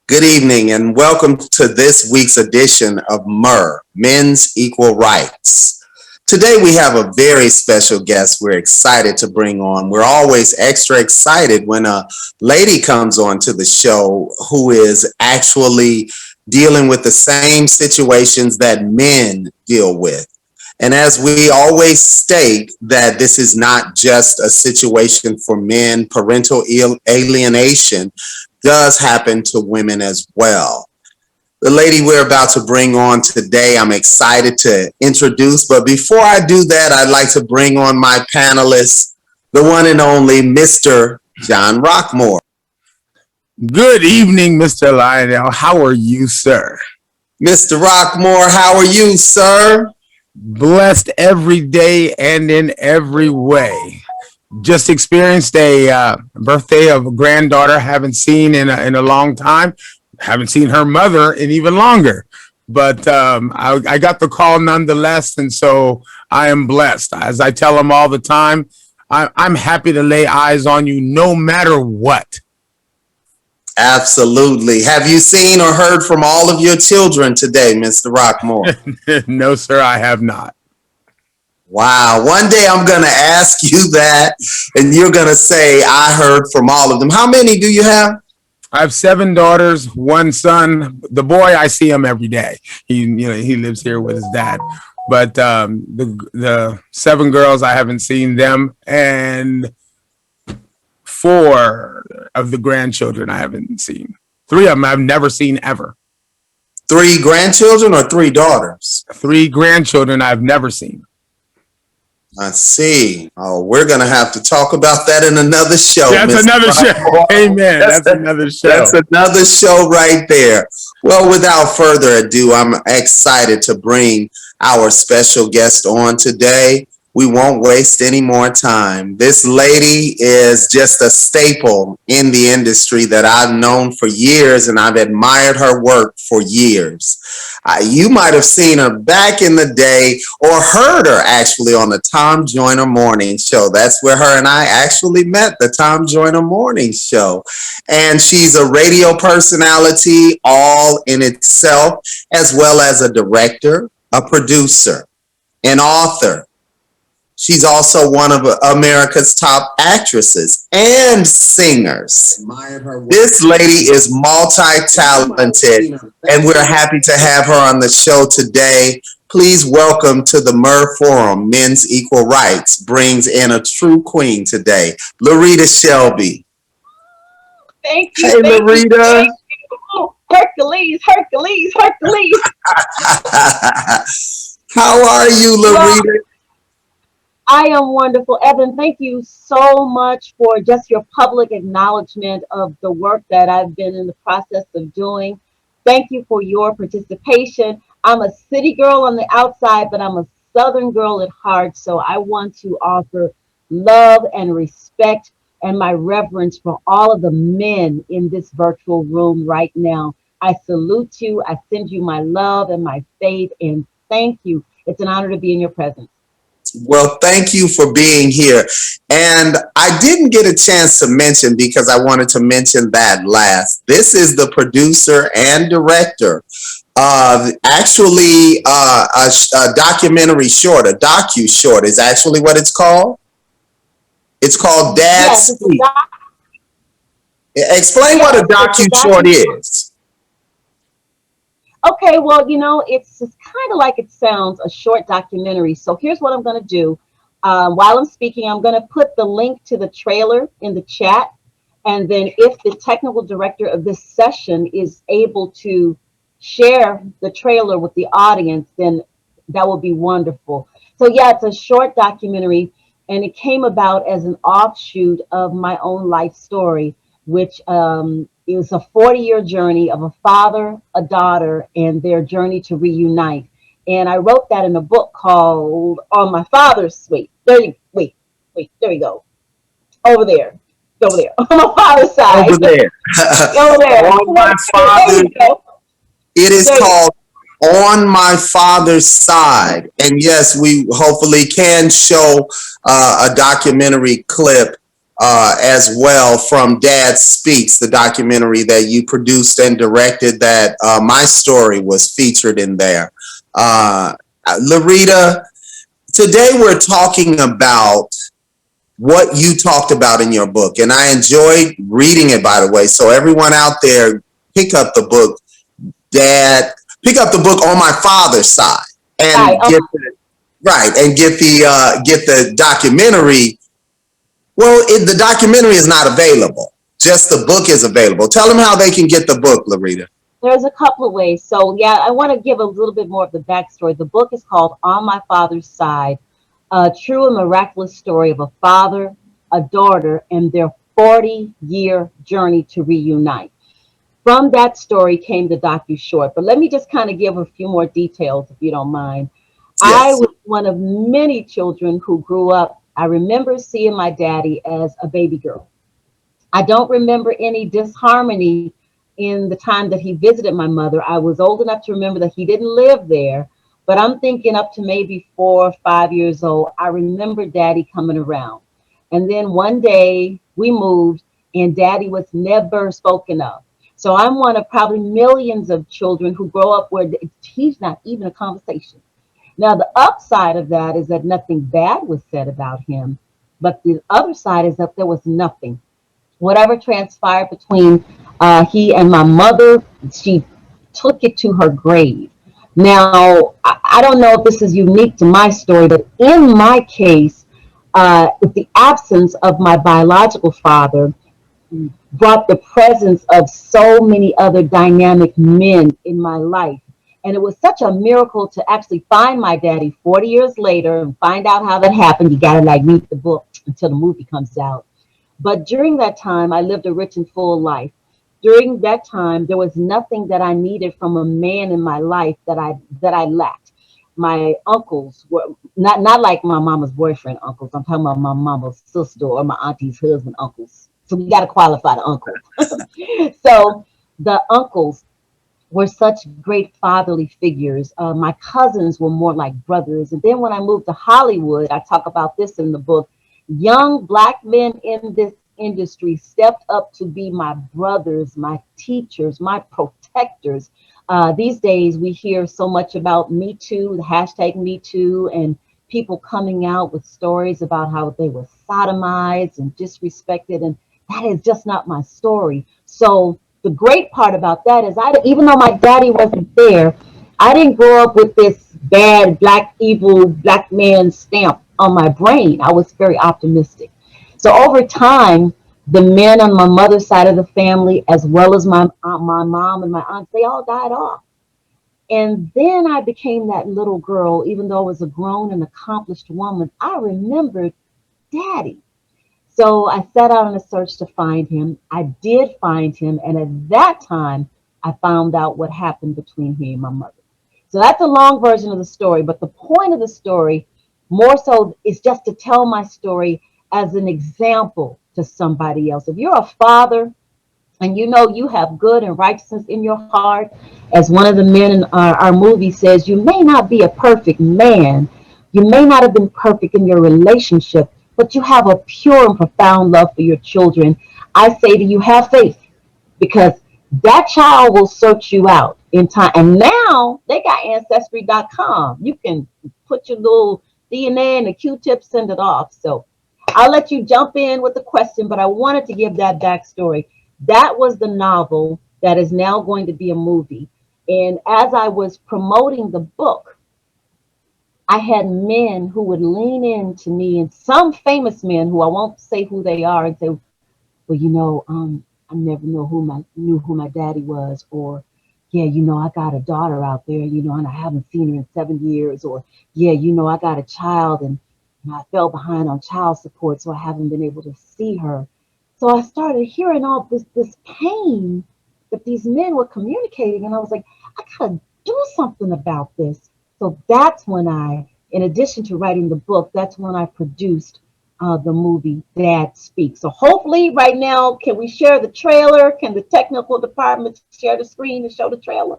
Good evening and welcome to this week's edition of MER, Men's Equal Rights. Today we have a very special guest we're excited to bring on. We're always extra excited when a lady comes on to the show who is actually dealing with the same situations that men deal with. And as we always state that this is not just a situation for men, parental alienation does happen to women as well. The lady we're about to bring on today, I'm excited to introduce, but before I do that, I'd like to bring on my panelists, the one and only Mr. John Rockmore. Good evening, Mr. Lionel. How are you, sir? Mr. Rockmore, how are you, sir? Blessed every day and in every way. Just experienced a birthday of a granddaughter haven't seen in a long time. Haven't seen her mother in even longer. But I got the call nonetheless, and so I am blessed. As I tell them all the time, I'm happy to lay eyes on you no matter what. Absolutely. Have you seen or heard from all of your children today, Mr. Rockmore? No, sir, I have not. Wow. One day I'm going to ask you that, and you're going to say, I heard from all of them. How many do you have? I have 7 daughters, 1 son. The boy, I see him every day. He lives here with his dad. But the 7 girls, I haven't seen them, and 4 of the grandchildren I haven't seen. 3 of them I've never seen ever. 3 grandchildren or 3 daughters? 3 grandchildren I've never seen. I see. Oh, we're going to have to talk about that in another show. That's another show. Amen. That's another show. That's another show right there. Well, without further ado, I'm excited to bring our special guest on today. We won't waste any more time. This lady is just a staple in the industry that I've known for years, and I've admired her work for years. You might have seen her back in the day or heard her actually on the Tom Joyner Morning Show. That's where her and I actually met, the Tom Joyner Morning Show. And she's a radio personality all in itself, as well as a director, a producer, an author. She's also one of America's top actresses and singers. This lady is multi-talented, and we're happy to have her on the show today. Please welcome to the MER Forum, Men's Equal Rights, brings in a true queen today, Larita Shelby. Thank you. Hey, Larita. Hercules. How are you, Larita? I am wonderful. Evan, thank you so much for just your public acknowledgement of the work that I've been in the process of doing. Thank you for your participation. I'm a city girl on the outside, but I'm a Southern girl at heart. So I want to offer love and respect and my reverence for all of the men in this virtual room right now. I salute you. I send you my love and my faith, and thank you. It's an honor to be in your presence. Well, thank you for being here. And I didn't get a chance to mention, because I wanted to mention that last. This is the producer and director of actually a documentary short, a docu-short is actually what it's called. It's called Dad Speak. Explain what a docu-short is. Okay, well, it's kind of like it sounds, a short documentary. So here's what I'm going to do. While I'm speaking, I'm going to put the link to the trailer in the chat. And then if the technical director of this session is able to share the trailer with the audience, then that will be wonderful. So yeah, it's a short documentary And it came about as an offshoot of my own life story, which it was a 40-year journey of a father, a daughter, and their journey to reunite. And I wrote that in a book called On My Father's Wait, there you wait, there you go. Over there. Over there. On my father's Over side. there. Over there. On my There father, you go. it is There you called On My Father's Side. And yes, we hopefully can show a documentary clip as well from Dad Speaks, the documentary that you produced and directed, that my story was featured in there. Larita, today we're talking about what you talked about in your book. And I enjoyed reading it, by the way. So everyone out there, pick up the book, Dad, pick up the book On My Father's Side, Right. and get the, right, and get the documentary. Well, the documentary is not available. Just the book is available. Tell them how they can get the book, Larita. There's a couple of ways. So, yeah, I want to give a little bit more of the backstory. The book is called On My Father's Side, a true and miraculous story of a father, a daughter, and their 40-year journey to reunite. From that story came the docu short. But let me just kind of give a few more details, if you don't mind. I Yes. was one of many children who grew up. I remember seeing my daddy as a baby girl. I don't remember any disharmony in the time that he visited my mother. I was old enough to remember that he didn't live there, but I'm thinking up to maybe 4 or 5 years old. I remember daddy coming around. And then one day we moved and daddy was never spoken of. So I'm one of probably millions of children who grow up where he's not even a conversation. Now, the upside of that is that nothing bad was said about him, but the other side is that there was nothing. Whatever transpired between he and my mother, she took it to her grave. Now, I don't know if this is unique to my story, but in my case, with the absence of my biological father, brought the presence of so many other dynamic men in my life. And it was such a miracle to actually find my daddy 40 years later and find out how that happened. You got to like read the book until the movie comes out. But during that time, I lived a rich and full life. During that time, there was nothing that I needed from a man in my life that I lacked. My uncles were not like my mama's boyfriend uncles. I'm talking about my mama's sister or my auntie's husband uncles. So we got to qualify the uncle. So the uncles were such great fatherly figures. My cousins were more like brothers. And then when I moved to Hollywood, I talk about this in the book, young Black men in this industry stepped up to be my brothers, my teachers, my protectors. These days, we hear so much about Me Too, the hashtag Me Too, and people coming out with stories about how they were sodomized and disrespected. And that is just not my story. So the great part about that is even though my daddy wasn't there, I didn't grow up with this bad, black, evil, black man stamp on my brain. I was very optimistic. So over time, the men on my mother's side of the family, as well as my mom and my aunts, they all died off. And then I became that little girl, even though I was a grown and accomplished woman. I remembered daddy. So I set out on a search to find him. I did find him. And at that time, I found out what happened between he and my mother. So that's a long version of the story. But the point of the story, more so, is just to tell my story as an example to somebody else. If you're a father and you know you have good and righteousness in your heart, as one of the men in our movie says, you may not be a perfect man, you may not have been perfect in your relationship, but you have a pure and profound love for your children. I say to you, have faith, because that child will search you out in time. And now they got ancestry.com. You can put your little DNA and the Q-tip, send it off. So I'll let you jump in with the question, but I wanted to give that backstory. That was the novel that is now going to be a movie. And as I was promoting the book, I had men who would lean in to me, and some famous men who I won't say who they are, and say, well, I never knew who my daddy was, or yeah, I got a daughter out there, and I haven't seen her in 7 years, or yeah, I got a child, and and I fell behind on child support, so I haven't been able to see her. So I started hearing all this pain that these men were communicating, and I was like, I gotta do something about this. So that's when I, in addition to writing the book, that's when I produced the movie Dad Speaks. So hopefully, right now, can we share the trailer? Can the technical department share the screen and show the trailer?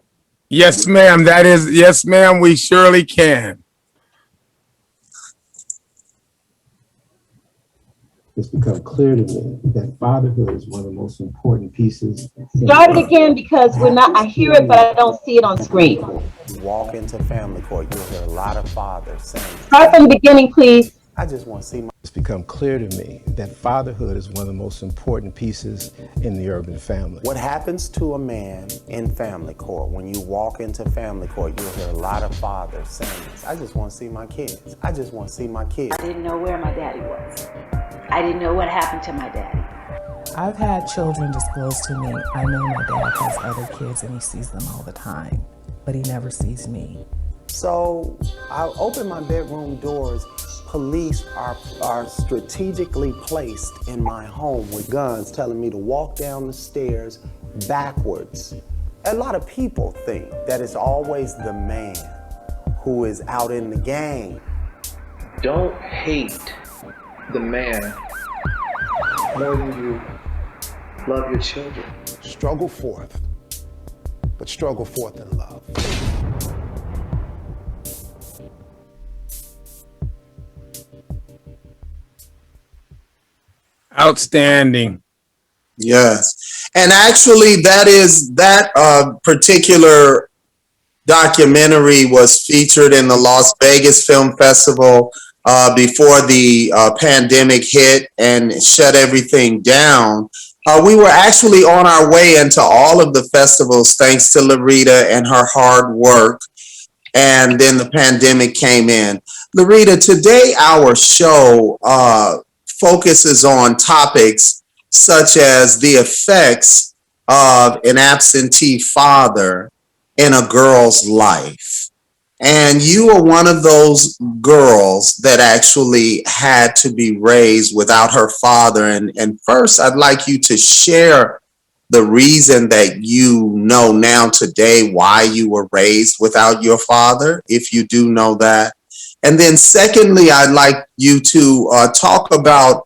Yes, ma'am. Yes, ma'am. We surely can. It's become clear to me that fatherhood is one of the most important pieces. Start it again because we're not. I hear it, but I don't see it on screen. You walk into family court, you'll hear a lot of fathers saying, Start from the beginning, please. I just want to see my. It's become clear to me that fatherhood is one of the most important pieces in the urban family. What happens to a man in family court? When you walk into family court, you'll hear a lot of fathers saying, I just want to see my kids. I just want to see my kids. I didn't know where my daddy was. I didn't know what happened to my daddy. I've had children disclose to me, I know my dad has other kids and he sees them all the time, but he never sees me. So I open my bedroom doors. Police are strategically placed in my home with guns telling me to walk down the stairs backwards. A lot of people think that it's always the man who is out in the game. Don't hate the man more than you love your children. Struggle forth, but struggle forth in love. Outstanding. Yes. And actually, that particular documentary was featured in the Las Vegas Film Festival before the pandemic hit and shut everything down. We were actually on our way into all of the festivals thanks to Larita and her hard work. And then the pandemic came in. Larita, today our show focuses on topics such as the effects of an absentee father in a girl's life. And you are one of those girls that actually had to be raised without her father. And first, I'd like you to share the reason that you know now today why you were raised without your father, if you do know that. And then secondly, I'd like you to talk about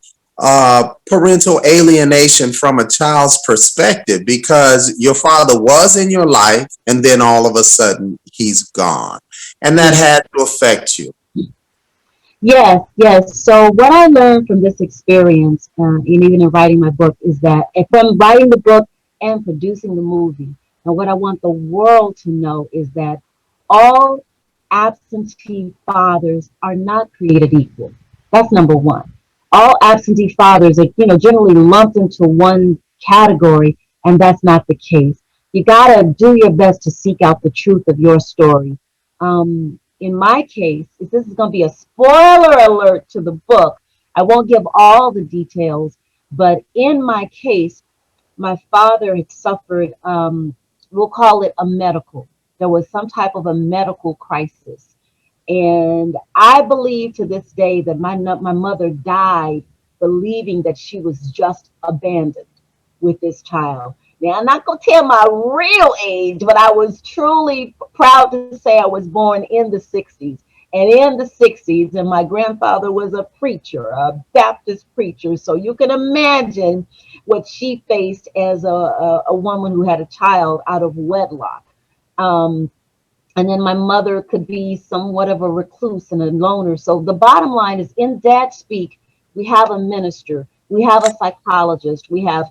parental alienation from a child's perspective, because your father was in your life and then all of a sudden he's gone. And that had to affect you. Yes, yes. So what I learned from this experience, and even in writing my book, is that from writing the book and producing the movie, and what I want the world to know is that all absentee fathers are not created equal. That's number one. All absentee fathers are, generally lumped into one category, and that's not the case. You gotta do your best to seek out the truth of your story. In my case, if this is going to be a spoiler alert to the book, I won't give all the details, but in my case, my father had suffered, we'll call it a medical. There was some type of a medical crisis. And I believe to this day that my mother died believing that she was just abandoned with this child. Now, I'm not going to tell my real age, but I was truly proud to say I was born in the 60s. And in the 60s, and my grandfather was a preacher, a Baptist preacher. So you can imagine what she faced as a woman who had a child out of wedlock. And then my mother could be somewhat of a recluse and a loner. So the bottom line is, in Dad Speak, we have a minister, we have a psychologist, we have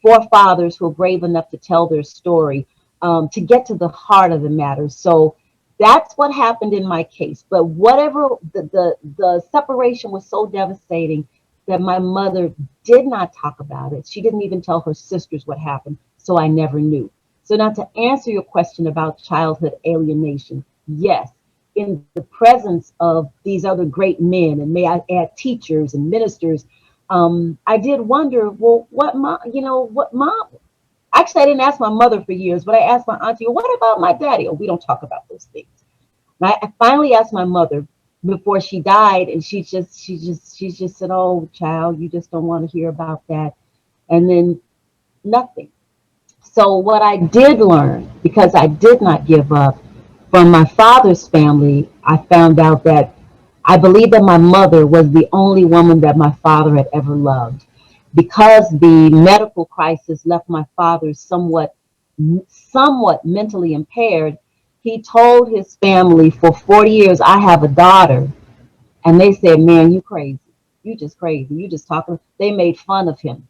forefathers who are brave enough to tell their story, to get to the heart of the matter. So that's what happened in my case. But whatever, the separation was so devastating that my mother did not talk about it. She didn't even tell her sisters what happened, so I never knew. So now, to answer your question about childhood alienation, yes, in the presence of these other great men, and may I add teachers and ministers, I did wonder, well, what mom, actually, I didn't ask my mother for years, but I asked my auntie, what about my daddy? Oh, we don't talk about those things. And I finally asked my mother, before she died, and she just said, "Oh, child, you just don't want to hear about that," and then nothing. So what I did learn, because I did not give up, from my father's family, I found out that I believe that my mother was the only woman that my father had ever loved. Because the medical crisis left my father somewhat mentally impaired, he told his family for 40 years, "I have a daughter." And they said, "Man, you crazy. You just crazy. You just talking." They made fun of him.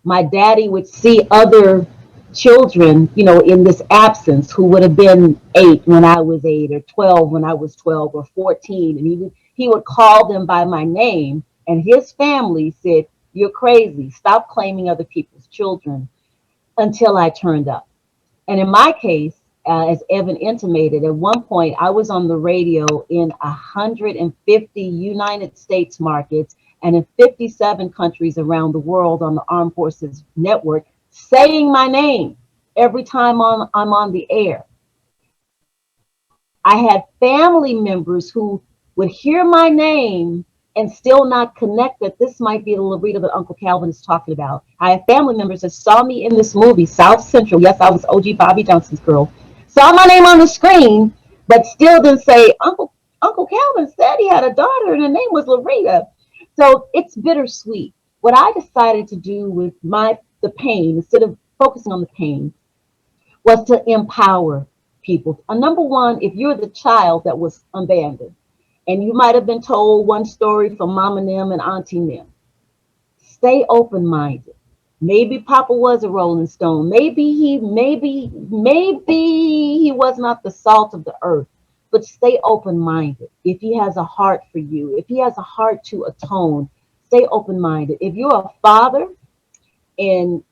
My daddy would see other children, in this absence, who would have been 8 when I was 8, or 12 when I was 12, or 14, and he would call them by my name, and his family said, "You're crazy. Stop claiming other people's children," until I turned up. And in my case, as Evan intimated, at one point I was on the radio in 150 United States markets and in 57 countries around the world on the Armed Forces Network, saying my name every time I'm on the air. I had family members who would hear my name and still not connect that this might be the Larita that Uncle Calvin is talking about. I have family members that saw me in this movie, South Central. Yes, I was OG Bobby Johnson's girl. Saw my name on the screen, but still didn't say, Uncle Calvin said he had a daughter and her name was Larita. So it's bittersweet. What I decided to do with the pain, instead of focusing on the pain, was to empower people. Number one, if you're the child that was abandoned, and you might have been told one story from mom and them and auntie and them, stay open-minded. Maybe Papa was a Rolling Stone. Maybe he was not the salt of the earth, but stay open-minded. If he has a heart for you, if he has a heart to atone, stay open-minded. If you're a father, and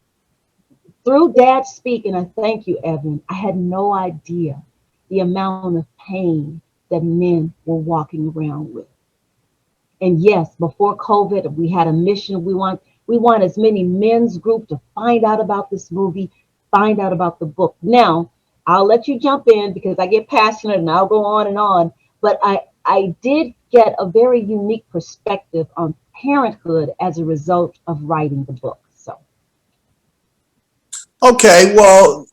through Dad speaking, I thank you, Evan, I had no idea the amount of pain that men were walking around with. And yes, before COVID, we had a mission. We want as many men's group to find out about this movie, find out about the book. Now, I'll let you jump in because I get passionate and I'll go on and on. But I did get a very unique perspective on parenthood as a result of writing the book. So, Okay, well,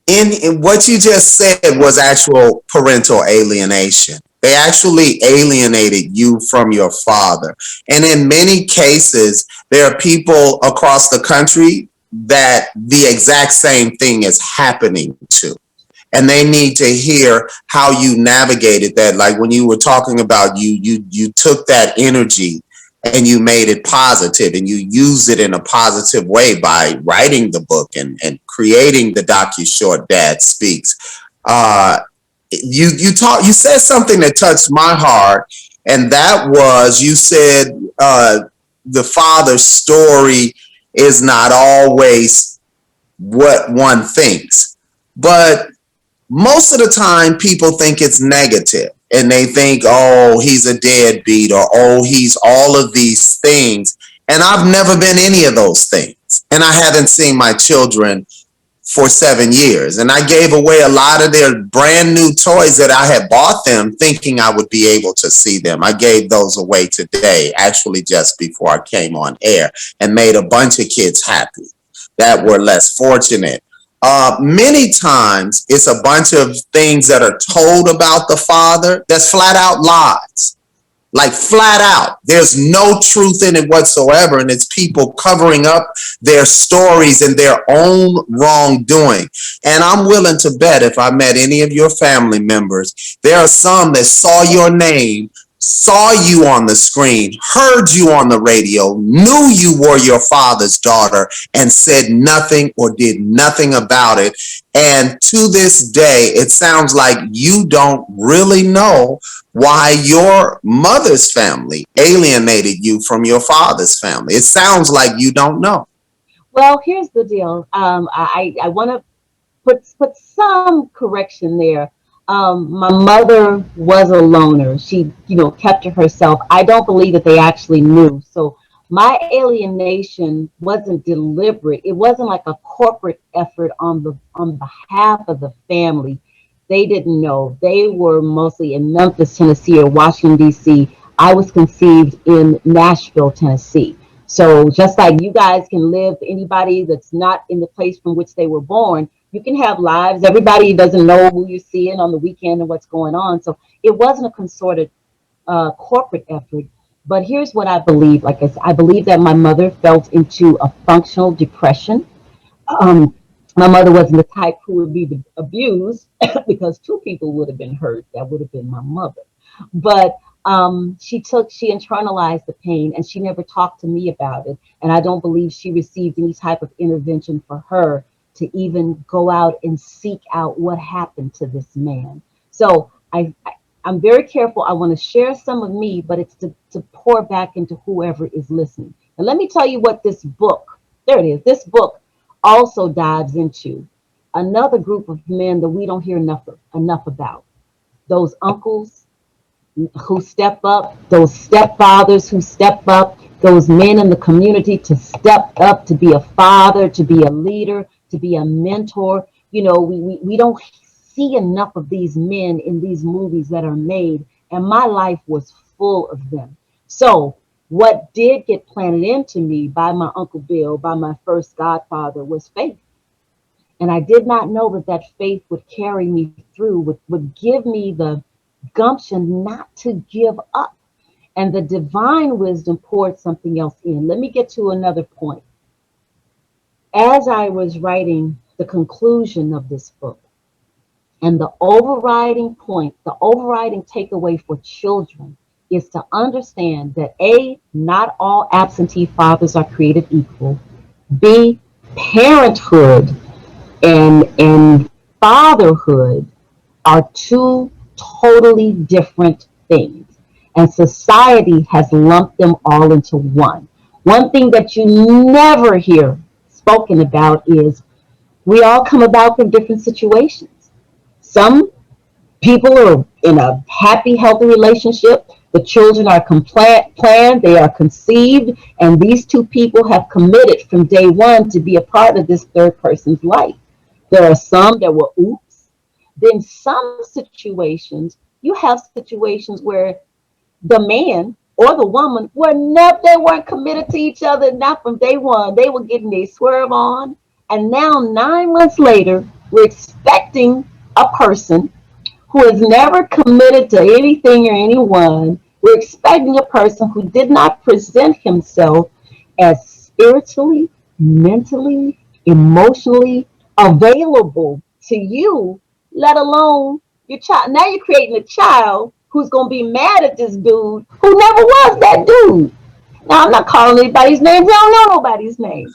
in what you just said was actual parental alienation. They actually alienated you from your father. And in many cases, there are people across the country that the exact same thing is happening to. And they need to hear how you navigated that. Like when you were talking about you took that energy and you made it positive and you use it in a positive way by writing the book and creating the docu-short Dad Speaks. You said something that touched my heart, and that was, you said the father's story is not always what one thinks, but most of the time people think it's negative. And they think, oh, he's a deadbeat, or oh, he's all of these things. And I've never been any of those things. And I haven't seen my children for 7 years. And I gave away a lot of their brand new toys that I had bought them thinking I would be able to see them. I gave those away today, actually just before I came on air, and made a bunch of kids happy that were less fortunate. Many times it's a bunch of things that are told about the father that's flat out lies, like flat out. There's no truth in it whatsoever. And it's people covering up their stories and their own wrongdoing. And I'm willing to bet if I met any of your family members, there are some that saw your name, saw you on the screen, heard you on the radio, knew you were your father's daughter, and said nothing or did nothing about it. And to this day, it sounds like you don't really know why your mother's family alienated you from your father's family. It sounds like you don't know. well, here's the deal. I want to put some correction there. My mother was a loner. She, kept to herself. I don't believe that they actually knew. So my alienation wasn't deliberate. It wasn't like a corporate effort on behalf of the family. They didn't know. They were mostly in Memphis, Tennessee, or Washington, D.C. I was conceived in Nashville, Tennessee. So just like you guys can live, anybody that's not in the place from which they were born, you can have lives. Everybody doesn't know who you're seeing on the weekend and what's going on. So it wasn't a consorted corporate effort. But here's what I believe. Like I said, I believe that my mother fell into a functional depression. Um, my mother wasn't the type who would be abused because two people would have been hurt. That would have been my mother. But she internalized the pain and she never talked to me about it. And I don't believe she received any type of intervention for her to even go out and seek out what happened to this man. So I'm very careful. I want to share some of me, but it's to pour back into whoever is listening. And let me tell you what this book, there it is, this book also dives into another group of men that we don't hear enough about. Those uncles who step up, those stepfathers who step up, those men in the community to step up, to be a father, to be a leader, to be a mentor. You know, we don't see enough of these men in these movies that are made, and my life was full of them. So what did get planted into me by my Uncle Bill, by my first godfather, was faith. And I did not know that that faith would carry me through, would give me the gumption not to give up. And the divine wisdom poured something else in. Let me get to another point. As I was writing the conclusion of this book, and the overriding point, the overriding takeaway for children is to understand that A, not all absentee fathers are created equal. B, parenthood and fatherhood are two totally different things. And society has lumped them all into one. One thing that you never hear spoken about is we all come about from different situations. Some people are in a happy, healthy relationship. The children are planned, they are conceived, and these two people have committed from day one to be a part of this third person's life. There are some that were oops. Then some situations, you have situations where the man or the woman they weren't committed to each other, not from day one. They were getting their swerve on. And now 9 months later, we're expecting a person who has never committed to anything or anyone. We're expecting a person who did not present himself as spiritually, mentally, emotionally available to you, let alone your child. Now you're creating a child who's going to be mad at this dude who never was that dude. Now, I'm not calling anybody's names. I don't know nobody's name.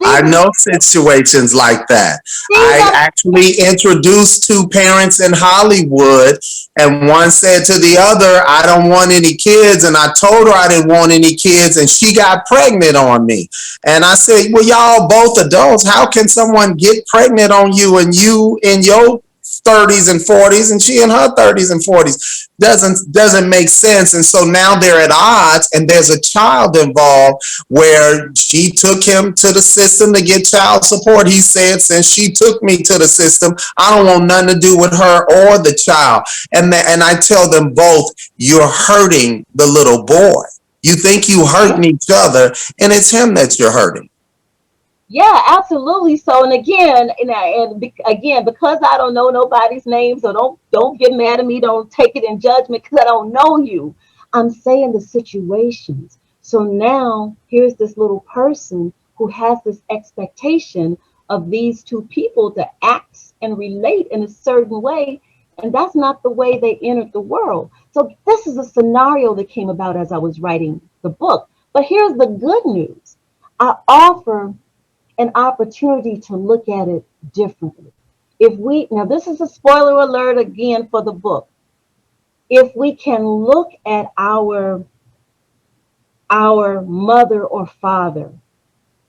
I know situations like that. I actually introduced two parents in Hollywood, and one said to the other, I don't want any kids. And I told her I didn't want any kids, and she got pregnant on me. And I said, well, y'all both adults. How can someone get pregnant on you and you in your 30s and 40s and she in her 30s and 40s? Doesn't make sense. And so now they're at odds, and there's a child involved where she took him to the system to get child support. He said, since she took me to the system, I don't want nothing to do with her or the child. And I tell them both, you're hurting the little boy. You think you hurting each other, and it's him that you're hurting. Yeah, absolutely. So, and again, because I don't know nobody's name, so don't get mad at me. Don't take it in judgment because I don't know you. I'm saying the situations. So now here's this little person who has this expectation of these two people to act and relate in a certain way, and that's not the way they entered the world. So this is a scenario that came about as I was writing the book. But here's the good news. I offer an opportunity to look at it differently. Now this is a spoiler alert again for the book. If we can look at our mother or father,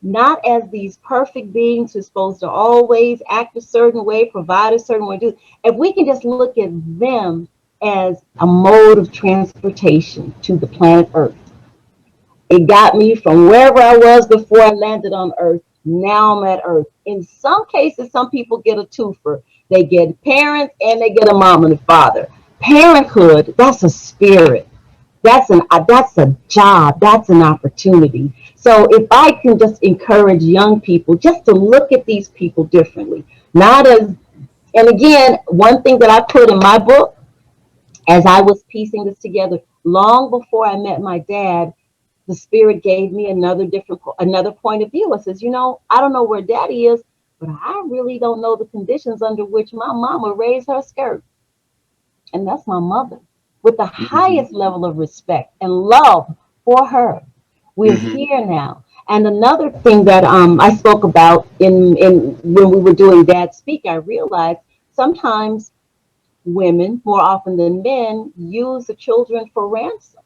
not as these perfect beings who are supposed to always act a certain way, provide a certain way, if we can just look at them as a mode of transportation to the planet Earth. It got me from wherever I was before I landed on Earth. Now I'm at Earth. In some cases, some people get a twofer. They get parents and they get a mom and a father. Parenthood, that's a spirit. That's a job. That's an opportunity. So if I can just encourage young people just to look at these people differently, not as, and again, one thing that I put in my book as I was piecing this together, long before I met my dad, the spirit gave me another point of view. It says, I don't know where daddy is, but I really don't know the conditions under which my mama raised her skirt. And that's my mother, with the highest level of respect and love for her. We're here now. And another thing that I spoke about in when we were doing Dad Speak, I realized sometimes women, more often than men, use the children for ransom.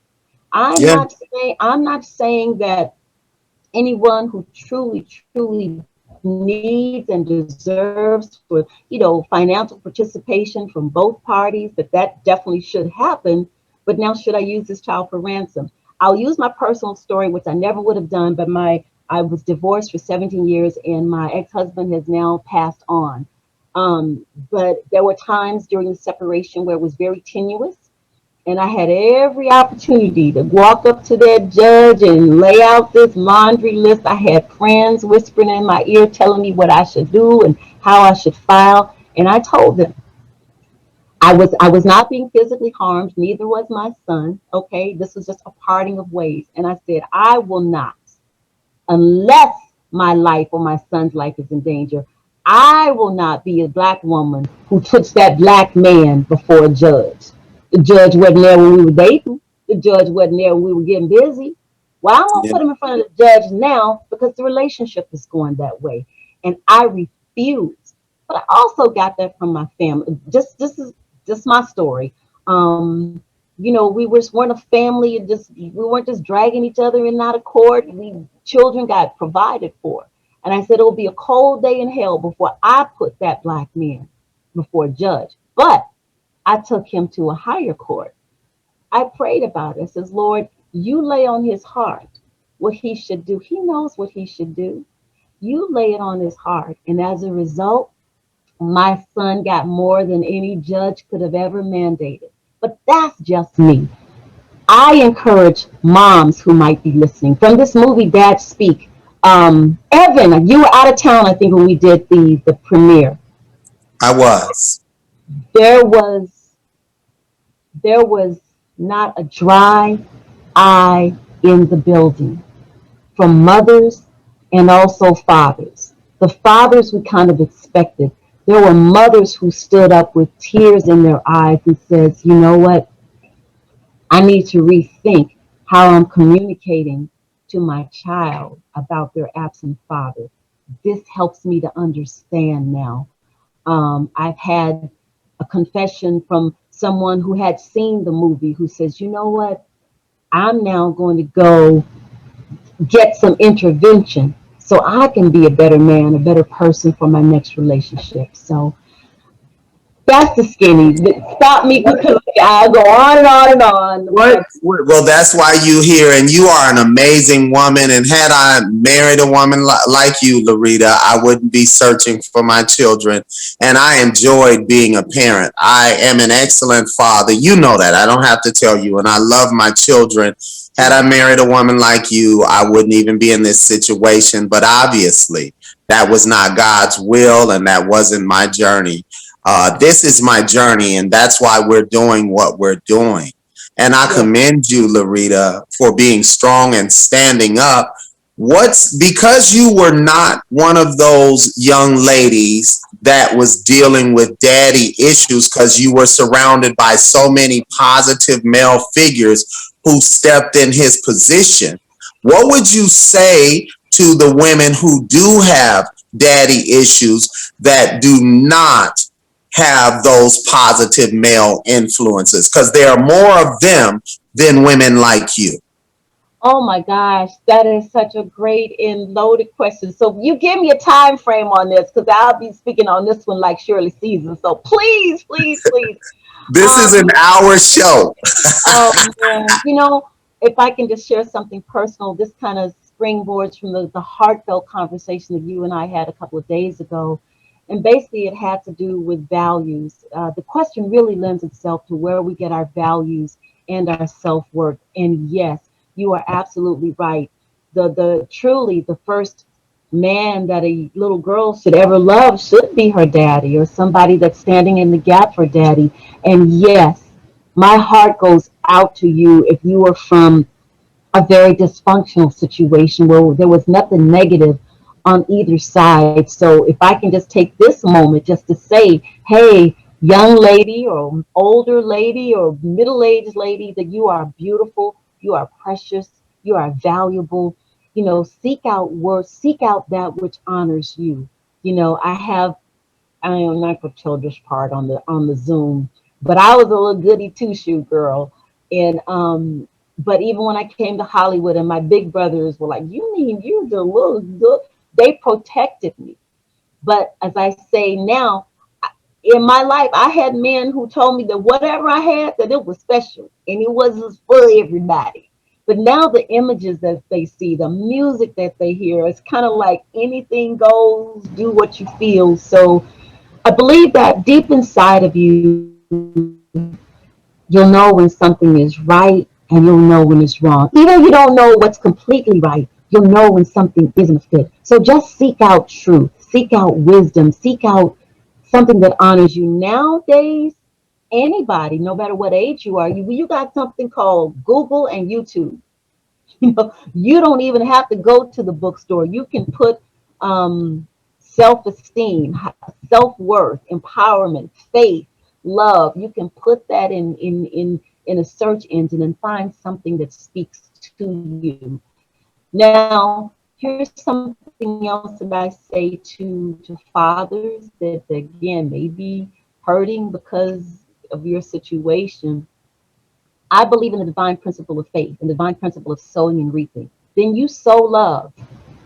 Yeah. I'm not saying that anyone who truly needs and deserves for financial participation from both parties, that definitely should happen. But now, should I use this child for ransom? I'll use my personal story, which I never would have done, but I was divorced for 17 years and my ex-husband has now passed on. But there were times during the separation where it was very tenuous. And I had every opportunity to walk up to that judge and lay out this laundry list. I had friends whispering in my ear telling me what I should do and how I should file. And I told them I was not being physically harmed, neither was my son. Okay, this was just a parting of ways. And I said, I will not, unless my life or my son's life is in danger, I will not be a black woman who puts that black man before a judge. The judge wasn't there when we were dating. The judge wasn't there when we were getting busy. Well, I won't Yeah. put him in front of the judge now because the relationship is going that way. And I refused. But I also got that from my family. This is just my story. We weren't a family. We weren't just dragging each other in and out of court. Children got provided for. And I said, it'll be a cold day in hell before I put that black man before a judge. But I took him to a higher court. I prayed about it. I says, Lord, you lay on his heart what he should do. He knows what he should do. You lay it on his heart. And as a result, my son got more than any judge could have ever mandated. But that's just me. I encourage moms who might be listening from this movie, Dad Speak. Evan, you were out of town, I think, when we did the premiere. I was. There was not a dry eye in the building from mothers and also fathers. The fathers we kind of expected. There were mothers who stood up with tears in their eyes and says, you know what? I need to rethink how I'm communicating to my child about their absent father. This helps me to understand now. I've had a confession from someone who had seen the movie who says, you know what? I'm now going to go get some intervention so I can be a better man, a better person for my next relationship. So that's the skinny. Stop me because I go on and on and on. Well, that's why you here, and you are an amazing woman. And had I married a woman like you, Larita, I wouldn't be searching for my children. And I enjoyed being a parent. I am an excellent father. You know that. I don't have to tell you. And I love my children. Had I married a woman like you, I wouldn't even be in this situation. But obviously, that was not God's will, and that wasn't my journey. This is my journey, and that's why we're doing what we're doing. And I commend you, Larita, for being strong and standing up. Because you were not one of those young ladies that was dealing with daddy issues because you were surrounded by so many positive male figures who stepped in his position. What would you say to the women who do have daddy issues that do not have those positive male influences? Because there are more of them than women like you. Oh my gosh, that is such a great and loaded question. So you give me a time frame on this because I'll be speaking on this one like Shirley Caesar. So please. This is an hour show. Oh man, if I can just share something personal, this kind of springboards from the heartfelt conversation that you and I had a couple of days ago. And basically, it had to do with values. The question really lends itself to where we get our values and our self-worth. And yes, you are absolutely right. The truly the first man that a little girl should ever love should be her daddy, or somebody that's standing in the gap for daddy. And yes, my heart goes out to you if you are from a very dysfunctional situation where there was nothing negative on either side. So if I can just take this moment just to say, hey, young lady or older lady or middle-aged lady, that you are beautiful, you are precious, you are valuable. You know, seek out work, seek out that which honors you. You know, I am not for children's part on the Zoom, but I was a little goody two shoe girl. And but even when I came to Hollywood and my big brothers were like, "You mean you're the little good?" They protected me. But as I say now, in my life, I had men who told me that whatever I had, that it was special and it wasn't for everybody. But now the images that they see, the music that they hear, it's kind of like anything goes, do what you feel. So I believe that deep inside of you, you'll know when something is right and you'll know when it's wrong. Even if you don't know what's completely right, you'll know when something isn't fit. So just seek out truth, seek out wisdom, seek out something that honors you. Nowadays, anybody, no matter what age you are, you got something called Google and YouTube. You know, you don't even have to go to the bookstore. You can put self-esteem, self-worth, empowerment, faith, love. You can put that in a search engine and find something that speaks to you. Now, here's something else that I say to fathers that again may be hurting because of your situation. I believe in the divine principle of faith and the divine principle of sowing and reaping. Then you sow love.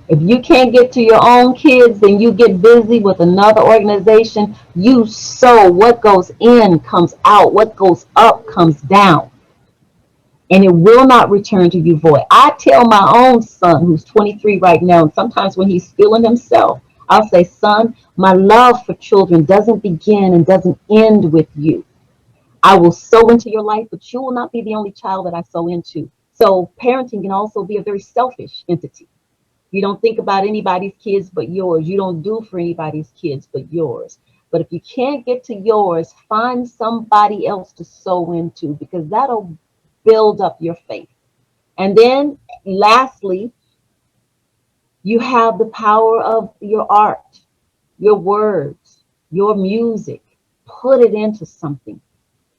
If you can't get to your own kids, then you get busy with another organization. You sow. What goes in comes out. What goes up comes down. And it will not return to you void. I tell my own son, who's 23 right now, and sometimes when he's feeling himself, I'll say, son, my love for children doesn't begin and doesn't end with you. I will sow into your life, but you will not be the only child that I sow into. So parenting can also be a very selfish entity. You don't think about anybody's kids but yours. You don't do for anybody's kids but yours. But if you can't get to yours, find somebody else to sow into, because that'll build up your faith. And then lastly, you have the power of your art, your words, your music. Put it into something.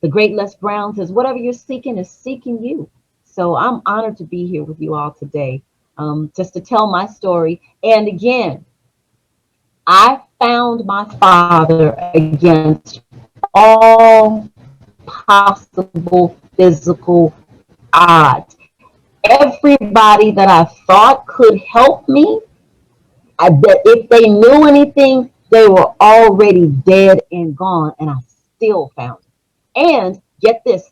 The great Les Brown says, whatever you're seeking is seeking you. So I'm honored to be here with you all today, just to tell my story. And again, I found my father against all possible physical odds. Everybody that I thought could help me, I bet if they knew anything, they were already dead and gone, and I still found it. And get this,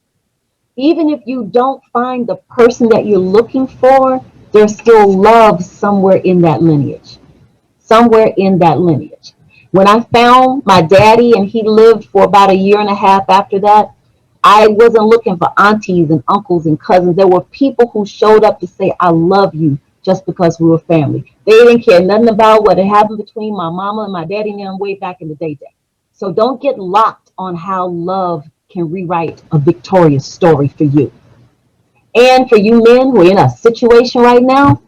even if you don't find the person that you're looking for, there's still love somewhere in that lineage. Somewhere in that lineage. When I found my daddy and he lived for about a year and a half after that, I wasn't looking for aunties and uncles and cousins. There were people who showed up to say, I love you, just because we were family. They didn't care nothing about what had happened between my mama and my daddy and them way back in the day. So don't get locked on how love can rewrite a victorious story for you. And for you men who are in a situation right now,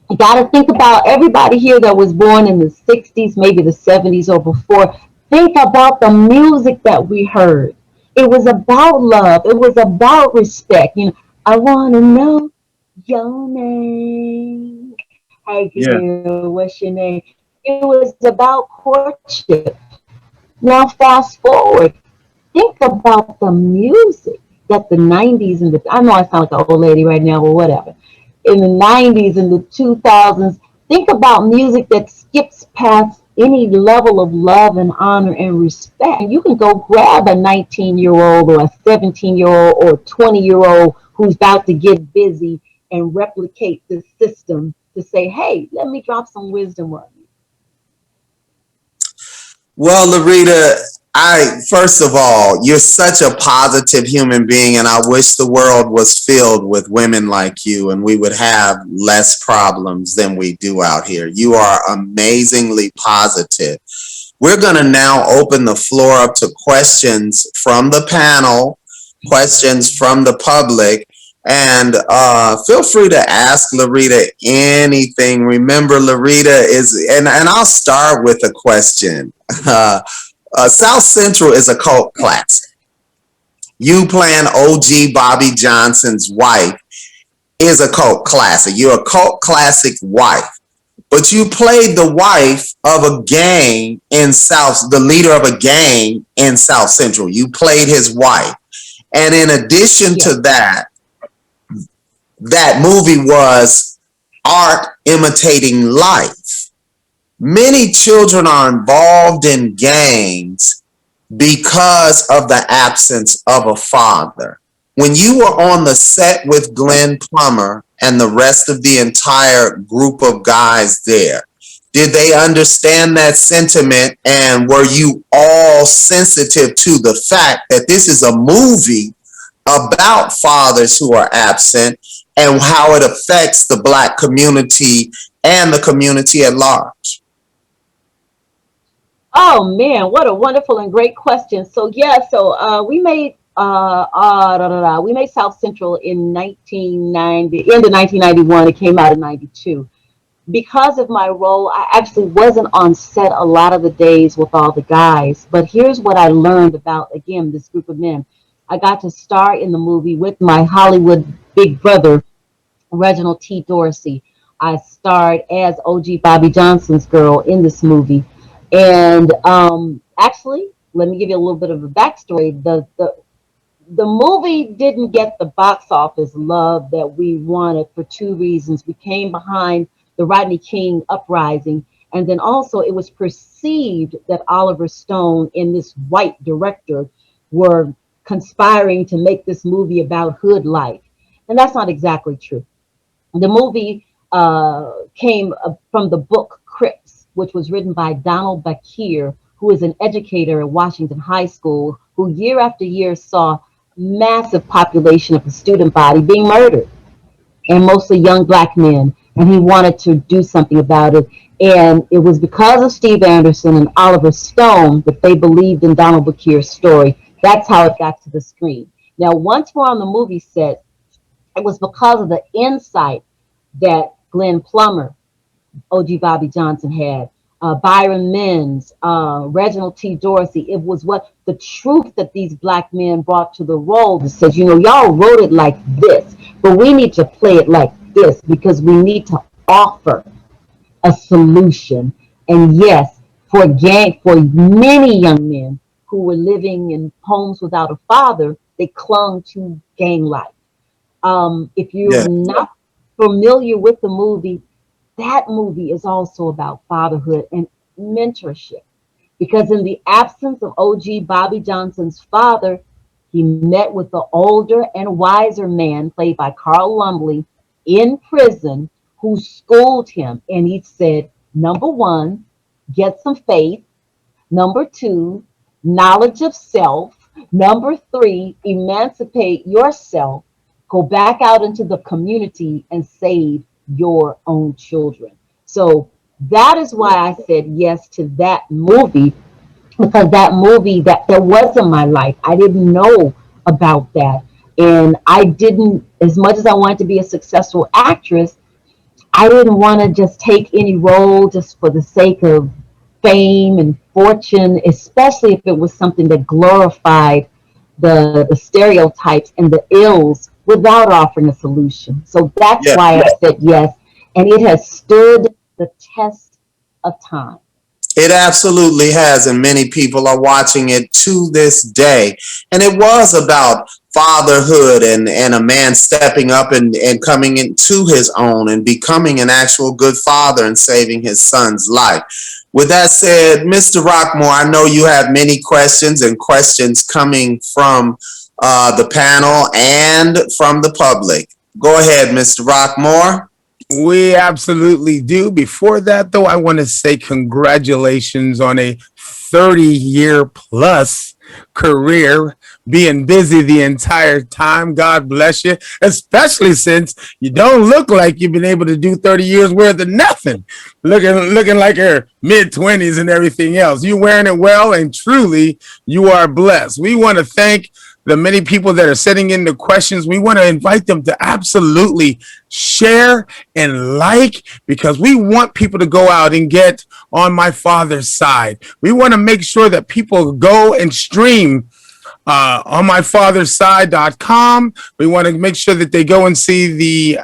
you got to think about everybody here that was born in the 60s, maybe the 70s or before. Think about the music that we heard. It was about love. It was about respect. You know, I want to know your name. Hey, Yeah. girl, what's your name? It was about courtship. Now, fast forward. Think about the music that the 90s and I know I sound like an old lady right now, or whatever. In the 90s and the 2000s, think about music that skips past any level of love and honor and respect. You can go grab a 19-year-old or a 17-year-old or a 20-year-old who's about to get busy and replicate the system to say, hey, let me drop some wisdom on you. Well, Larita, first of all, you're such a positive human being, and I wish the world was filled with women like you and we would have less problems than we do out here. You are amazingly positive. We're going to now open the floor up to questions from the panel, questions from the public, and feel free to ask Larita anything. Remember, Larita is, and I'll start with a question. South Central is a cult classic. You playing OG Bobby Johnson's wife is a cult classic. You're a cult classic wife. But you played the wife of a gang in the leader of a gang in South Central. You played his wife. And in addition to that, that movie was art imitating life. Many children are involved in gangs because of the absence of a father. When you were on the set with Glenn Plummer and the rest of the entire group of guys there, did they understand that sentiment, and were you all sensitive to the fact that this is a movie about fathers who are absent and how it affects the Black community and the community at large? Oh man, what a wonderful and great question. So we made we made South Central in 1990, end of 1991. It came out in 92. Because of my role, I actually wasn't on set a lot of the days with all the guys. But here's what I learned about, again, this group of men. I got to star in the movie with my Hollywood big brother, Reginald T. Dorsey. I starred as OG Bobby Johnson's girl in this movie. And actually, let me give you a little bit of a backstory. The movie didn't get the box office love that we wanted for two reasons. We came behind the Rodney King uprising, and then also it was perceived that Oliver Stone and this white director were conspiring to make this movie about hood life. And that's not exactly true. The movie came from the book Crips, which was written by Donald Bakir, who is an educator at Washington High School, who year after year saw massive population of the student body being murdered, and mostly young Black men. And he wanted to do something about it. And it was because of Steve Anderson and Oliver Stone that they believed in Donald Bakir's story. That's how it got to the screen. Now, once we're on the movie set, it was because of the insight that Glenn Plummer, OG Bobby Johnson had, Byron Menz, Reginald T. Dorsey. It was what the truth that these Black men brought to the role that says, y'all wrote it like this, but we need to play it like this because we need to offer a solution. And yes, for many young men who were living in homes without a father, they clung to gang life. If you're not familiar with the movie, that movie is also about fatherhood and mentorship. Because in the absence of OG Bobby Johnson's father, he met with the older and wiser man played by Carl Lumbly in prison, who schooled him. And he said, number one, get some faith. Number two, knowledge of self. Number three, emancipate yourself. Go back out into the community and save your own children. So that is why I said yes to that movie, because that movie that was in my life. I didn't know about that. And I didn't, as much as I wanted to be a successful actress, I didn't want to just take any role just for the sake of fame and fortune, especially if it was something that glorified the stereotypes and the ills without offering a solution. So that's why I said yes. And it has stood the test of time. It absolutely has, and many people are watching it to this day. And it was about fatherhood and a man stepping up and coming into his own and becoming an actual good father and saving his son's life. With that said, Mr. Rockmore, I know you have many questions and questions coming from the panel and from the public. Go ahead, Mr. Rockmore. We absolutely do. Before that, though, I want to say congratulations on a 30-year plus career, being busy the entire time. God bless you, especially since you don't look like you've been able to do 30 years worth of nothing. Looking like your mid-20s and everything else. You wearing it well, and truly you are blessed. We want to thank the many people that are sending in the questions. We want to invite them to absolutely share and like, because we want people to go out and get on my Father's side. We want to make sure that people go and stream on myfathersside.com. We want to make sure that they go and see the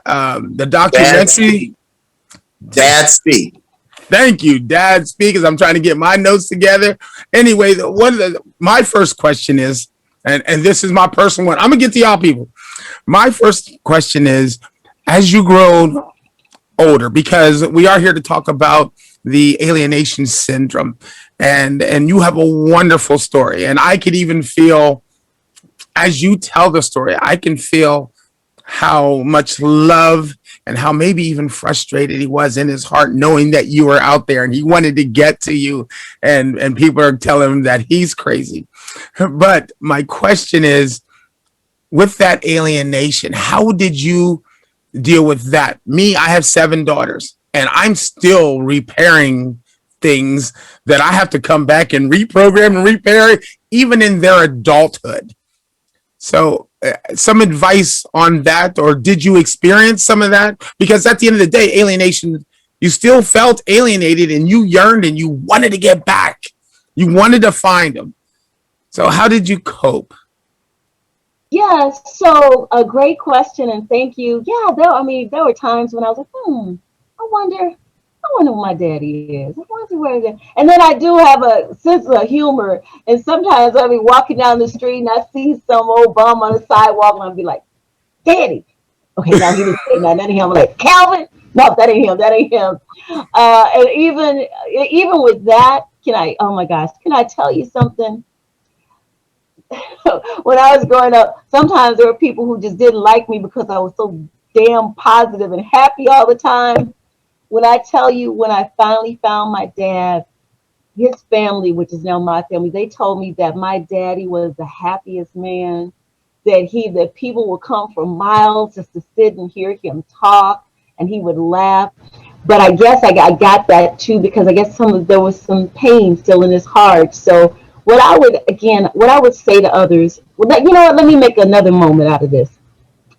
documentary. Dad Speak. Thank you, Dad Speak, as I'm trying to get my notes together. Anyway, my first question is, and this is my personal one. I'm gonna get to y'all people. My first question is, as you grow older, because we are here to talk about the alienation syndrome, and you have a wonderful story, and I could even feel, as you tell the story, I can feel how much love and how maybe even frustrated he was in his heart, knowing that you were out there and he wanted to get to you, and people are telling him that he's crazy. But my question is, with that alienation, how did you deal with that? Me, I have 7 daughters, and I'm still repairing things that I have to come back and reprogram and repair, even in their adulthood. So some advice on that, or did you experience some of that? Because at the end of the day, alienation, you still felt alienated and you yearned and you wanted to get back. You wanted to find them. So how did you cope? Yeah, so a great question, and thank you. Yeah, there were times when I was like, I wonder where my daddy is. I wonder where he is. And then I do have a sense of humor, and sometimes I'll be walking down the street and I see some old bum on the sidewalk, and I'll be like, Daddy. Okay, now he didn't say that. That ain't him. I'm like, Calvin? No, that ain't him. That ain't him. And even with that, oh my gosh, can I tell you something? When I was growing up, sometimes there were people who just didn't like me because I was so damn positive and happy all the time. When I tell you, when I finally found my dad, his family, which is now my family, they told me that my daddy was the happiest man, that people would come from miles just to sit and hear him talk, and he would laugh. But I guess I got that too, because I guess there was some pain still in his heart. So what I would say to others, let me make another moment out of this.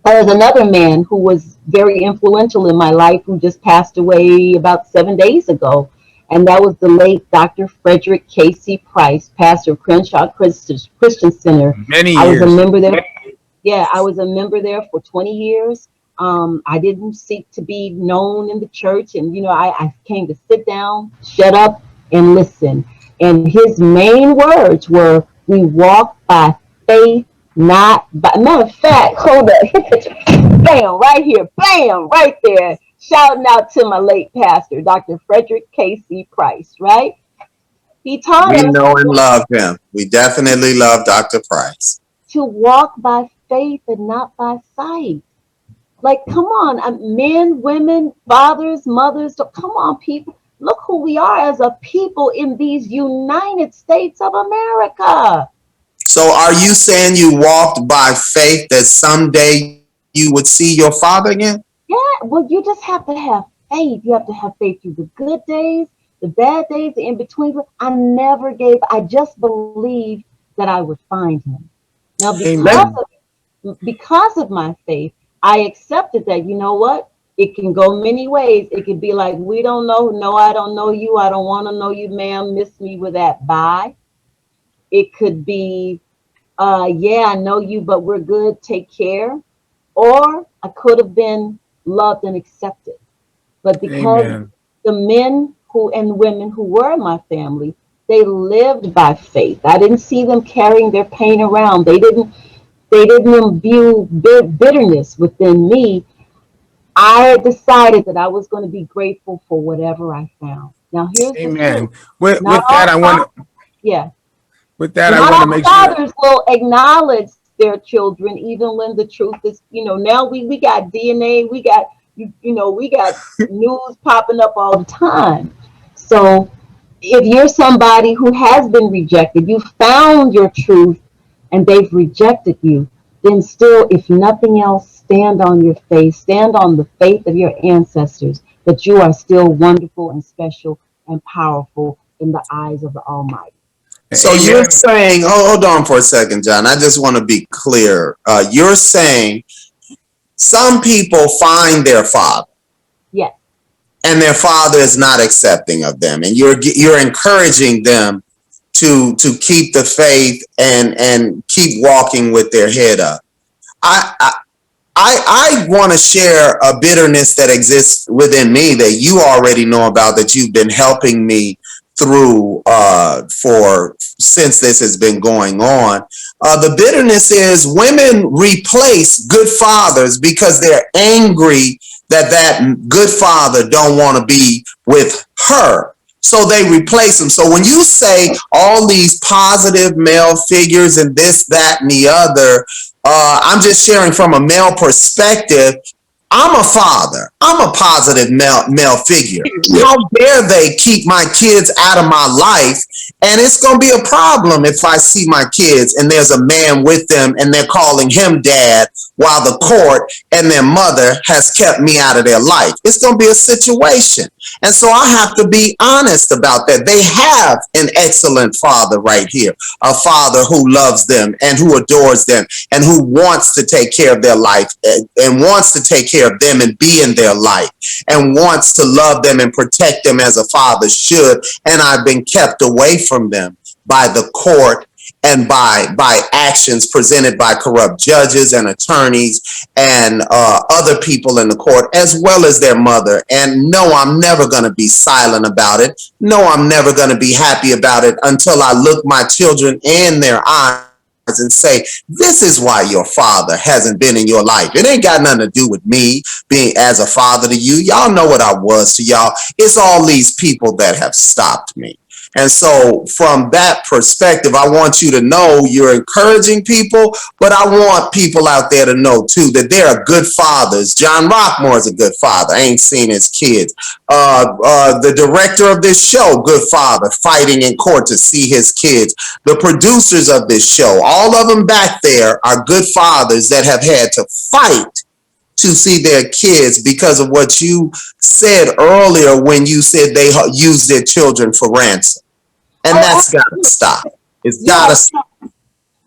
There's another man who was very influential in my life who just passed away about 7 days ago. And that was the late Dr. Frederick Casey Price, pastor of Crenshaw Christian Center. Many years. I was a member there. Yeah, I was a member there for 20 years. I didn't seek to be known in the church. And, I came to sit down, shut up, and listen. And his main words were, we walk by faith, not by. Matter of fact, hold up. Bam, right here. Bam, right there. Shouting out to my late pastor, Dr. Frederick Casey Price, right? He taught us. We know and love him. We definitely love Dr. Price. To walk by faith and not by sight. Like, come on, men, women, fathers, mothers, come on, people. Look who we are as a people in these United States of America. So are you saying you walked by faith that someday you would see your father again? Yeah, well, you just have to have faith. You have to have faith through the good days, the bad days, the in-between. I just believed that I would find him. Now, because of my faith, I accepted that, you know what? It can go many ways. It could be like, we don't know. No, I don't know you. I don't want to know you, ma'am. Miss me with that. Bye. It could be, yeah, I know you, but we're good. Take care. Or I could have been loved and accepted. But because Amen. the men and women who were in my family, they lived by faith. I didn't see them carrying their pain around. They didn't imbue bitterness within me. I had decided that I was going to be grateful for whatever I found. Now, here's Amen. the truth. With that, I want to. Yeah. With that, I want to make sure. Fathers will acknowledge their children, even when the truth is, now we got DNA, we got, we got news popping up all the time. So if you're somebody who has been rejected, you found your truth and they've rejected you, then still, if nothing else, stand on your faith, stand on the faith of your ancestors, that you are still wonderful and special and powerful in the eyes of the Almighty. So you're saying, hold on for a second, John. I just want to be clear. You're saying some people find their father. Yes. And their father is not accepting of them, and you're encouraging them to keep the faith and keep walking with their head up. I want to share a bitterness that exists within me that you already know about, that you've been helping me through since this has been going on. The bitterness is women replace good fathers because they're angry that good father don't want to be with her. So they replace them. So when you say all these positive male figures and this, that, and the other, I'm just sharing from a male perspective. I'm a father. I'm a positive male figure. How dare they keep my kids out of my life? And it's going to be a problem if I see my kids and there's a man with them and they're calling him dad while the court and their mother has kept me out of their life. It's going to be a situation. And so I have to be honest about that. They have an excellent father right here, a father who loves them and who adores them and who wants to take care of their life and wants to take care of them and be in their life and wants to love them and protect them as a father should. And I've been kept away from them by the court and by actions presented by corrupt judges and attorneys and other people in the court, as well as their mother. And no, I'm never going to be silent about it. No, I'm never going to be happy about it until I look my children in their eyes and say, this is why your father hasn't been in your life. It ain't got nothing to do with me being as a father to you. Y'all know what I was to y'all. It's all these people that have stopped me. And so from that perspective, I want you to know you're encouraging people, but I want people out there to know too that there are good fathers. John Rockmore is a good father. I ain't seen his kids. The director of this show, good father, fighting in court to see his kids. The producers of this show, all of them back there are good fathers that have had to fight to see their kids because of what you said earlier when you said they use their children for ransom. And that's got to stop. It's got to stop.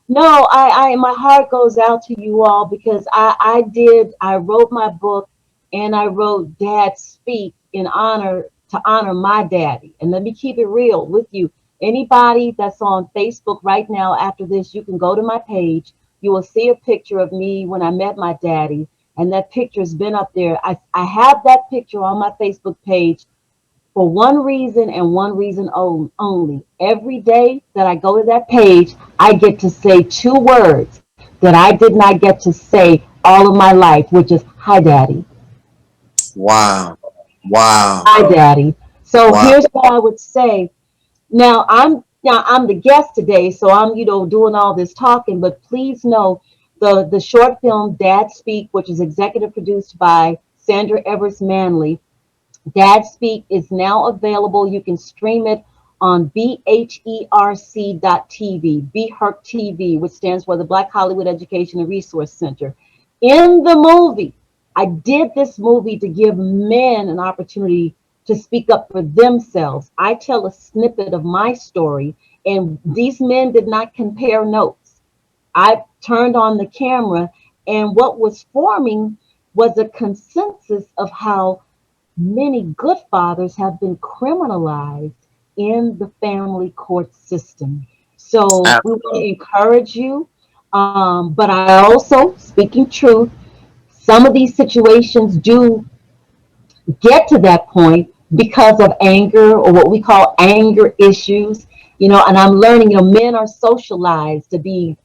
No, my heart goes out to you all because I wrote my book and I wrote Dad Speak to honor my daddy. And let me keep it real with you. Anybody that's on Facebook right now after this, you can go to my page. You will see a picture of me when I met my daddy. And that picture's been up there. I have that picture on my Facebook page for one reason and one reason only. Every day that I go to that page, I get to say 2 words that I did not get to say all of my life, which is, hi, Daddy. Wow. Wow. Hi, Daddy. So wow. Here's what I would say. Now I'm the guest today, so I'm, doing all this talking, but please know the short film Dad Speak, which is executive produced by Sandra Evers Manley. Dad Speak is now available. You can stream it on BHERC.TV, BHERC TV, which stands for the Black Hollywood Education and Resource Center. In the movie, I did this movie to give men an opportunity to speak up for themselves. I tell a snippet of my story, and these men did not compare notes. I turned on the camera, and what was forming was a consensus of how many good fathers have been criminalized in the family court system. So we want to encourage you, but I also, speaking truth, some of these situations do get to that point because of anger or what we call anger issues, and I'm learning, men are socialized to be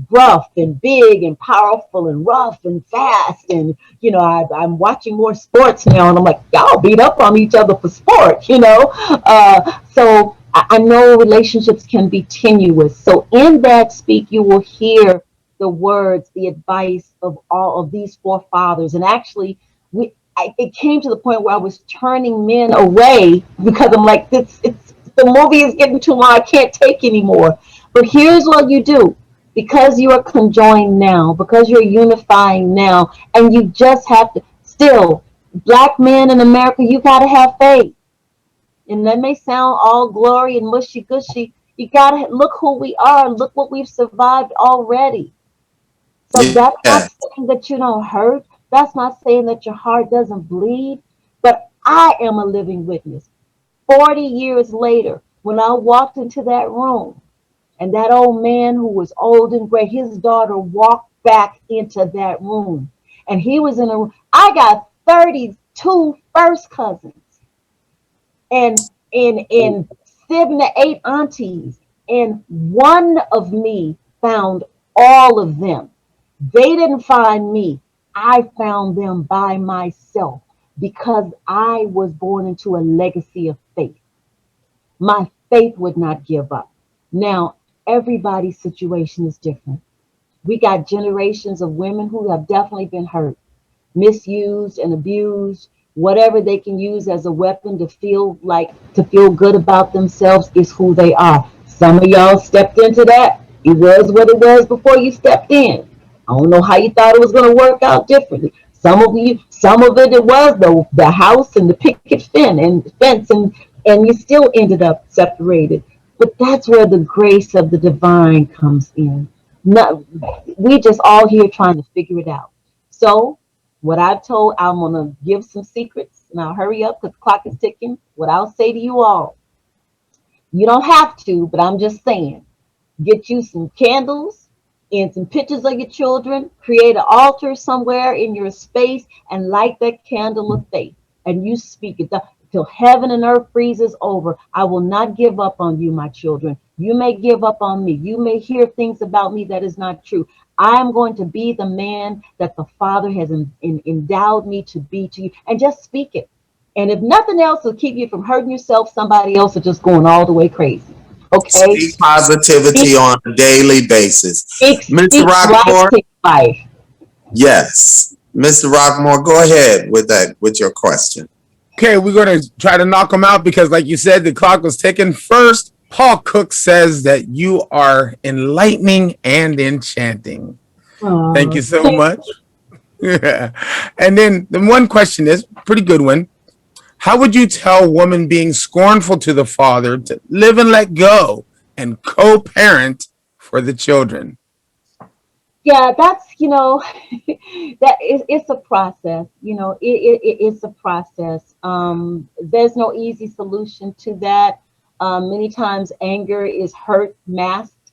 rough and big and powerful and rough and fast. And, I'm watching more sports now and I'm like, y'all beat up on each other for sport, So I know relationships can be tenuous. So in That Speak, you will hear the words, the advice of all of these 4 fathers. And actually, it came to the point where I was turning men away because I'm like, it's the movie is getting too long. I can't take anymore. But here's what you do. Because you are conjoined now, because you're unifying now, and you just have to, still, black men in America, you got to have faith. And that may sound all glory and mushy gushy. You got to look who we are. Look what we've survived already. So that's not Yeah. saying that you don't hurt. That's not saying that your heart doesn't bleed. But I am a living witness. 40 years later, when I walked into that room, and that old man who was old and gray, his daughter walked back into that room. And he was in a room. I got 32 first cousins and in 7 to 8 aunties. And one of me found all of them. They didn't find me. I found them by myself because I was born into a legacy of faith. My faith would not give up. Now, everybody's situation is different. We got generations of women who have definitely been hurt, misused and abused. Whatever they can use as a weapon to feel good about themselves is who they are. Some of y'all stepped into that. It was what it was before you stepped in. I don't know how you thought it was going to work out differently. Some of it was the house and the picket fence and you still ended up separated. But that's where the grace of the divine comes in. Not, we just all here trying to figure it out. So what I've told, I'm going to give some secrets and I'll hurry up because the clock is ticking. What I'll say to you all, you don't have to, but I'm just saying, get you some candles and some pictures of your children, create an altar somewhere in your space and light that candle of faith. And you speak it till heaven and earth freezes over. I will not give up on you, my children. You may give up on me. You may hear things about me that is not true. I am going to be the man that the Father has endowed me to be to you. And just speak it. And if nothing else will keep you from hurting yourself, somebody else is just going all the way crazy. Okay? Speak positivity on a daily basis. Speak Mr. life Rockmore, to life. yes. Mr. Rockmore, go ahead with your question. Okay, we're going to try to knock them out because, like you said, the clock was ticking. First, Paul Cook says that you are enlightening and enchanting. Thank you so much. And then the one question is pretty good one. How would you tell a woman being scornful to the father to live and let go and co-parent for the children? Yeah, that's, it's a process. It's a process. There's no easy solution to that. Many times anger is hurt masked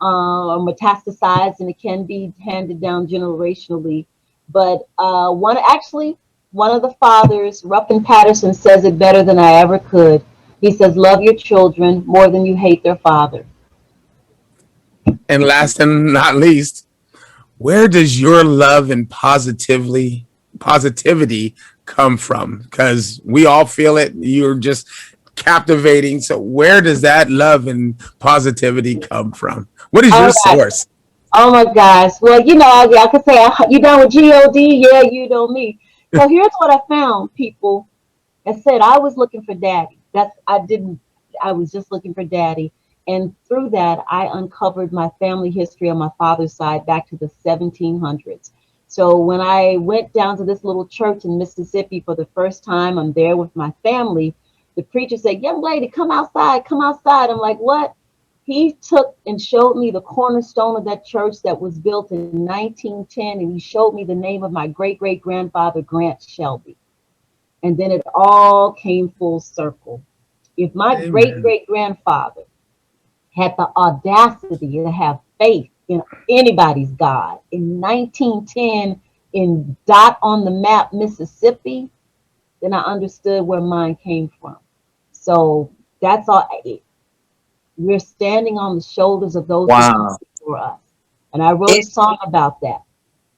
or metastasized, and it can be handed down generationally. But one of the fathers, Ruffin Patterson, says it better than I ever could. He says, love your children more than you hate their father. And last and not least, where does your love and positivity come from? Because we all feel it. You're just captivating. So where does that love and positivity come from? What is your source? Oh my gosh. Well, I could say, you done with G-O-D? Yeah, you know me. So here's what I found, people. I said I was looking for daddy. I was just looking for daddy. And through that, I uncovered my family history on my father's side back to the 1700s. So when I went down to this little church in Mississippi for the first time, I'm there with my family. The preacher said, young lady, come outside, come outside. I'm like, what? He took and showed me the cornerstone of that church that was built in 1910. And he showed me the name of my great-great-grandfather, Grant Shelby. And then it all came full circle. If my great-great-grandfather had the audacity to have faith in anybody's God in 1910 in dot on the map, Mississippi, then I understood where mine came from. So that's all. We're standing on the shoulders of those who come before us. And I wrote a song about that.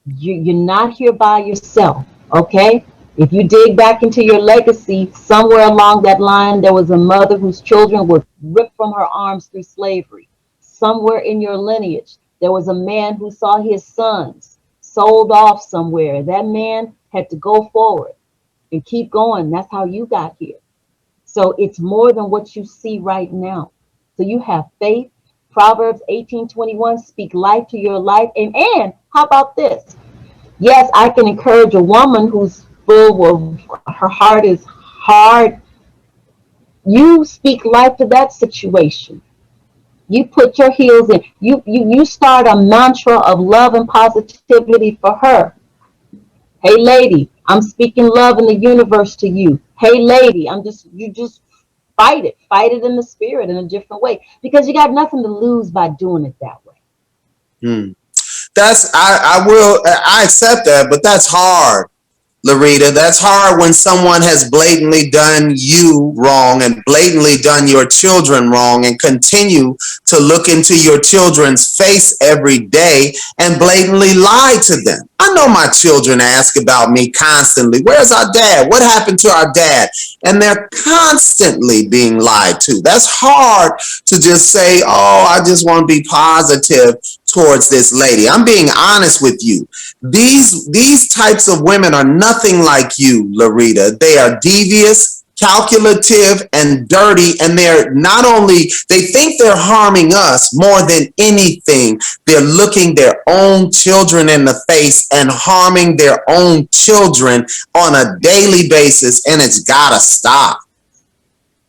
You're not here by yourself, okay? If you dig back into your legacy, somewhere along that line, there was a mother whose children were ripped from her arms through slavery. Somewhere in your lineage, there was a man who saw his sons sold off somewhere. That man had to go forward and keep going. That's how you got here. So it's more than what you see right now. So you have faith. Proverbs 18:21, speak life to your life. And how about this? Yes, I can encourage a woman who's full of, her heart is hard. You speak life to that situation. You put your heels in. You start a mantra of love and positivity for her. Hey lady, I'm speaking love in the universe to you. Hey lady, you just fight it. Fight it in the spirit in a different way. Because you got nothing to lose by doing it that way. I accept that, but that's hard, Larita. That's hard when someone has blatantly done you wrong and blatantly done your children wrong and continue to look into your children's face every day and blatantly lie to them. I know my children ask about me constantly. Where's our dad? What happened to our dad? And they're constantly being lied to. That's hard to just say, oh, I just want to be positive towards this lady. I'm being honest with you. These types of women are nothing like you, Larita. They are devious, calculative, and dirty, and they think they're harming us more than anything. They're looking their own children in the face and harming their own children on a daily basis, and it's gotta stop.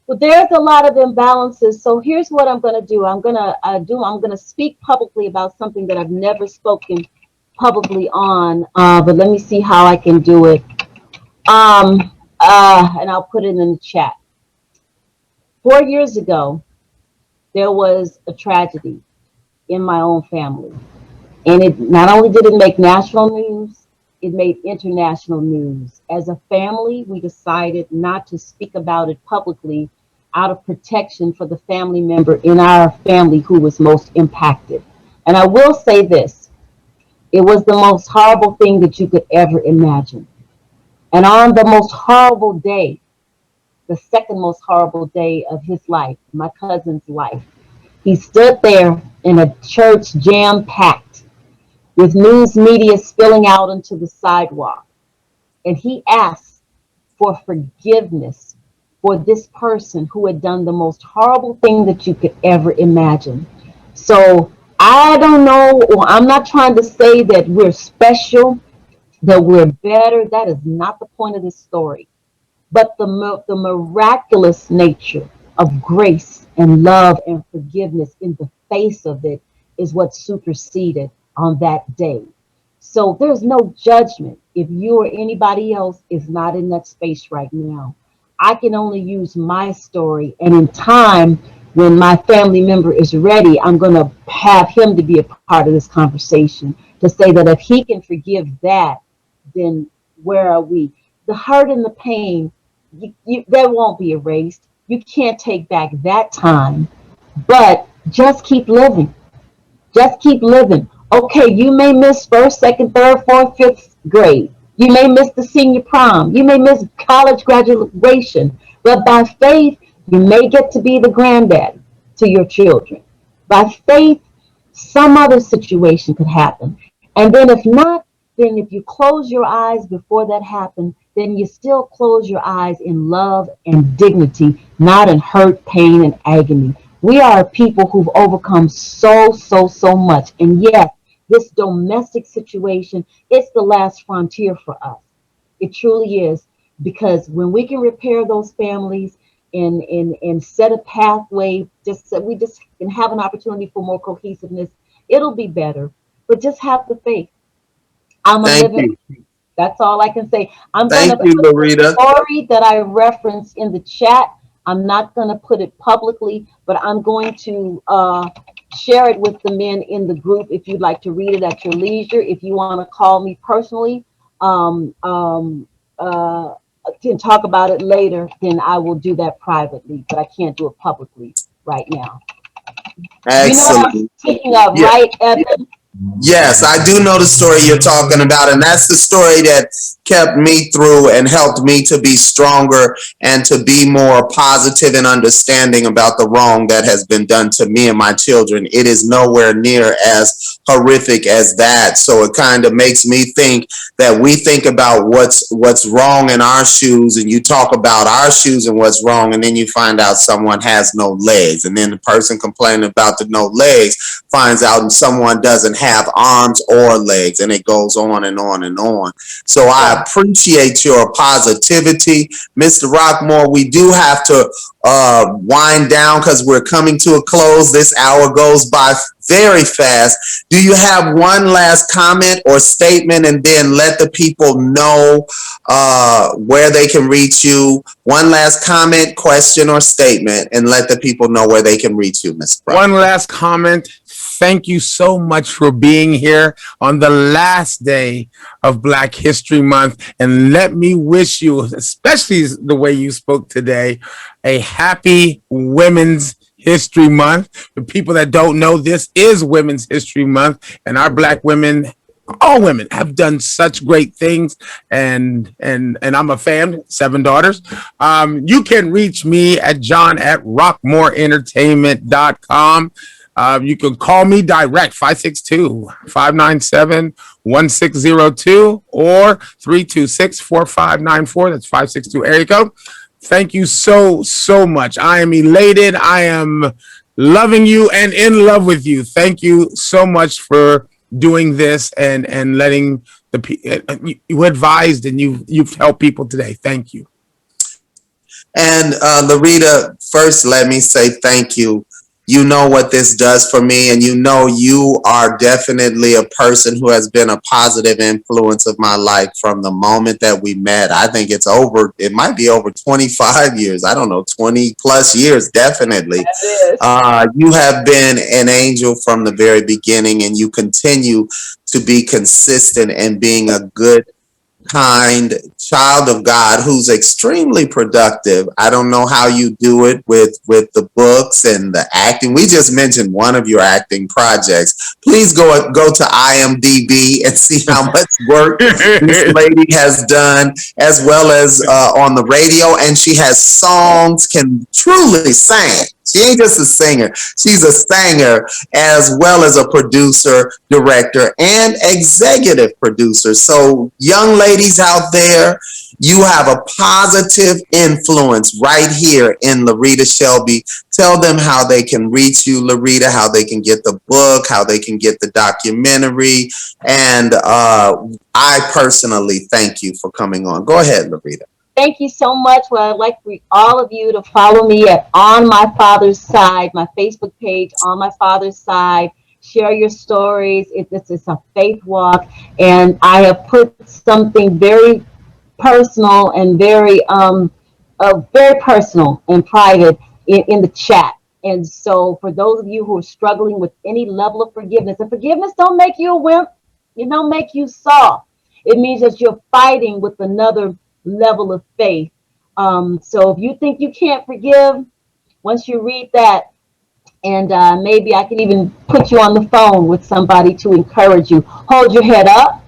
Well, there's a lot of imbalances. So here's what I'm going to do. I'm going to speak publicly about something that I've never spoken publicly on. But let me see how I can do it. And I'll put it in the chat. 4 years ago, there was a tragedy in my own family. And it not only did it make national news, it made international news. As a family, we decided not to speak about it publicly out of protection for the family member in our family who was most impacted. And I will say this, it was the most horrible thing that you could ever imagine. And on the most horrible day, the second most horrible day of his life, my cousin's life, he stood there in a church jam-packed with news media spilling out onto the sidewalk. And he asked for forgiveness for this person who had done the most horrible thing that you could ever imagine. So I don't know, or I'm not trying to say that we're special, that we're better. That is not the point of this story. But the miraculous nature of grace and love and forgiveness in the face of it is what superseded on that day. So there's no judgment if you or anybody else is not in that space right now. I can only use my story, and in time, when my family member is ready, I'm going to have him to be a part of this conversation to say that if he can forgive that, then where are we? The hurt and the pain, that won't be erased. You can't take back that time, but just keep living. Just keep living. Okay, you may miss first, second, third, fourth, fifth grade. You may miss the senior prom. You may miss college graduation. But by faith, you may get to be the granddad to your children. By faith, some other situation could happen. And then if not, then if you close your eyes before that happened, then you still close your eyes in love and dignity, not in hurt, pain, and agony. We are people who've overcome so much. And yes, this domestic situation, it's the last frontier for us. It truly is. Because when we can repair those families and set a pathway, just so we just can have an opportunity for more cohesiveness, it'll be better. But just have the faith. That's all I can say. I'm going to put the story that I referenced in the chat. I'm not going to put it publicly, but I'm going to share it with the men in the group if you'd like to read it at your leisure. If you want to call me personally and talk about it later, then I will do that privately, but I can't do it publicly right now. Excellent. You know what I'm speaking of, right, Evan? Yes, I do know the story you're talking about, and that's the story that kept me through and helped me to be stronger and to be more positive and understanding about the wrong that has been done to me and my children. It is nowhere near as horrific as that. So it kind of makes me think that we think about what's wrong in our shoes, and you talk about our shoes and what's wrong, and then you find out someone has no legs, and then the person complaining about the no legs finds out someone doesn't have arms or legs, and it goes on and on and on. So I appreciate your positivity, Mr. Rockmore. We do have to wind down because we're coming to a close. This hour goes by very fast. Do you have one last comment or statement, and then let the people know where they can reach you? One last comment, question, or statement, and let the people know where they can reach you, Mr. Brown. One last comment. Thank you so much for being here on the last day of Black History Month. And let me wish you, especially the way you spoke today, a happy Women's History Month. For people that don't know, this is Women's History Month, and our Black women, all women, have done such great things, and I'm a fan. 7 daughters. You can reach me at john@rockmoreentertainment.com. You can call me direct, 562-597-1602 or 326-4594. That's 562 area code. Thank you so much. I am elated. I am loving you and in love with you. Thank you so much for doing this and letting you advised, and you've helped people today. Thank you. And Larita, first let me say thank you. You know what this does for me, and you know you are definitely a person who has been a positive influence of my life from the moment that we met. I think it might be over 25 years. I don't know, 20 plus years, definitely. You have been an angel from the very beginning, and you continue to be consistent and being a good, kind child of God who's extremely productive. I don't know how you do it with the books and the acting. We just mentioned one of your acting projects. Please go to IMDb and see how much work this lady has done, as well as on the radio. And she has songs, can truly sing. She ain't just a singer. She's a singer as well as a producer, director, and executive producer. So young ladies out there, you have a positive influence right here in Larita Shelby. Tell them how they can reach you, Larita, how they can get the book, how they can get the documentary. And I personally thank you for coming on. Go ahead, Larita. Thank you so much. Well, I'd like for all of you to follow me at On My Father's Side, my Facebook page, On My Father's Side. Share your stories. It's a faith walk, and I have put something very personal and very personal and private in the chat. And so, for those of you who are struggling with any level of forgiveness, and forgiveness don't make you a wimp, it don't make you soft. It means that you're fighting with another level of faith. So if you think you can't forgive, once you read that, and maybe I can even put you on the phone with somebody to encourage you. Hold your head up.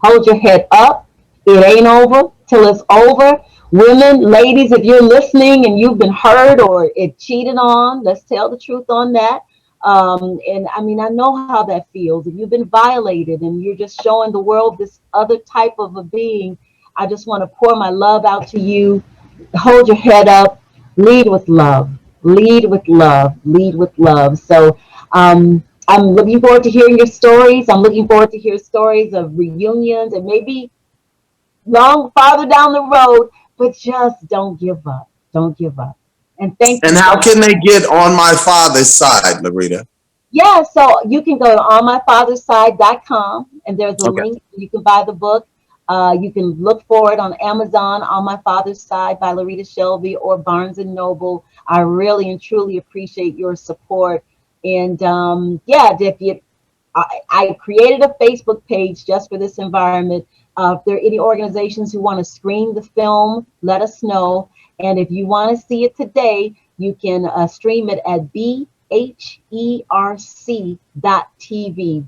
Hold your head up. It ain't over till it's over. Women, ladies, if you're listening and you've been hurt or it cheated on, let's tell the truth on that. And I mean, I know how that feels. If you've been violated and you're just showing the world this other type of a being, I just want to pour my love out to you. Hold your head up. Lead with love. Lead with love. Lead with love. So I'm looking forward to hearing your stories. I'm looking forward to hear stories of reunions and maybe farther down the road, but just don't give up. Don't give up. And thank you. And how can they get On My Father's Side, Larita? Yeah, so you can go to onmyfathersside.com, and there's a link. You can buy the book. You can look for it on Amazon, On My Father's Side by Larita Shelby, or Barnes & Noble. I really and truly appreciate your support. And I created a Facebook page just for this environment. If there are any organizations who want to screen the film, let us know. And if you want to see it today, you can stream it at bherc.tv,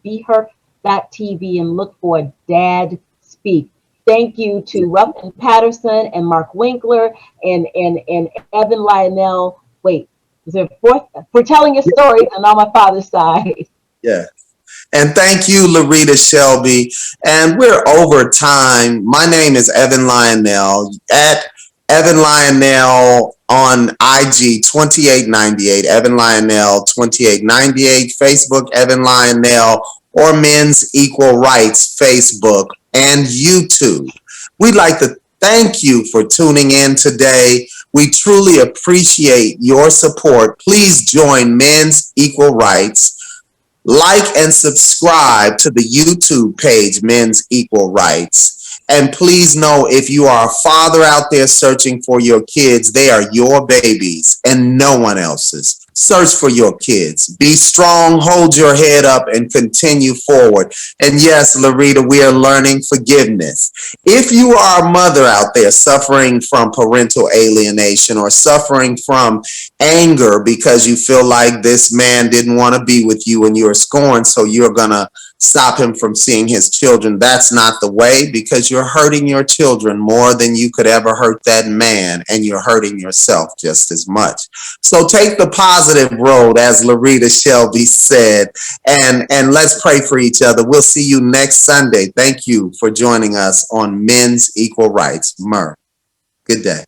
bherc.tv, and look for Dad Speak. Thank you to Ruffin Patterson and Mark Winkler and Evan Lionel. Wait, is there a fourth? For telling your stories and On My Father's Side. Yeah. And thank you, Larita Shelby. And we're over time. My name is Evan Lionel at Evan Lionel on IG 2898, Evan Lionel 2898, Facebook Evan Lionel, or Men's Equal Rights Facebook and YouTube. We'd like to thank you for tuning in today. We truly appreciate your support. Please join Men's Equal Rights. Like and subscribe to the YouTube page, Men's Equal Rights. And please know, if you are a father out there searching for your kids, they are your babies and no one else's. Search for your kids. Be strong, hold your head up, and continue forward. And yes, Larita, we are learning forgiveness. If you are a mother out there suffering from parental alienation or suffering from anger because you feel like this man didn't want to be with you and you're scorned, so you're going to stop him from seeing his children, that's not the way, because you're hurting your children more than you could ever hurt that man, and you're hurting yourself just as much. So take the positive road, as Larita Shelby said, and let's pray for each other. We'll see you next Sunday. Thank you for joining us on Men's Equal Rights. Good day.